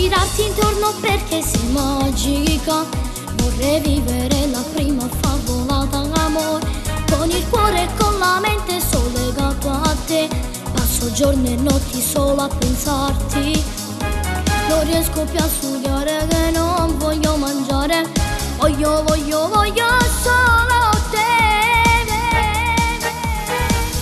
girarti intorno perché sei magica. Vorrei vivere la prima favolata d'amore, con il cuore e con la mente solo legato a te. Passo giorni e notti solo a pensarti. Non riesco più a studiare che non voglio mangiare. Voglio solo te.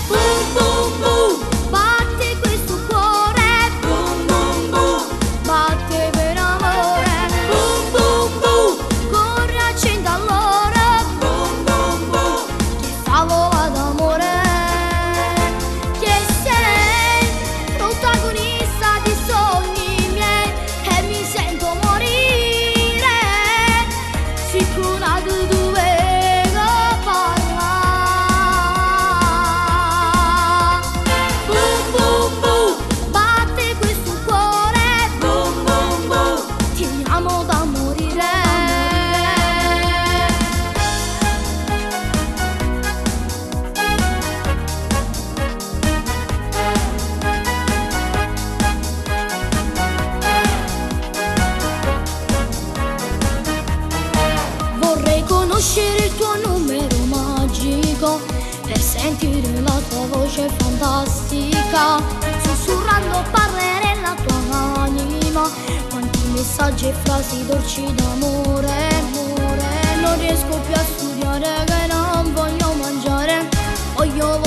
Boom boom boom, batte questo cuore. Boom boom boom, batte per amore. Boom boom boom, corri accenda allora. Boom boom boom, che favola d'amore. Che sei protagonista di sogni miei e mi sento morire sicura di dover parlare. Boom boom boom, batte questo cuore. Boom boom boom, ti amo da morire. Vorrei conoscere il tuo numero magico per sentire la tua voce fantastica. Sussurrando parlerei la tua anima, quanti messaggi e frasi dolci d'amore. Non riesco più a studiare che non voglio mangiare. Voglio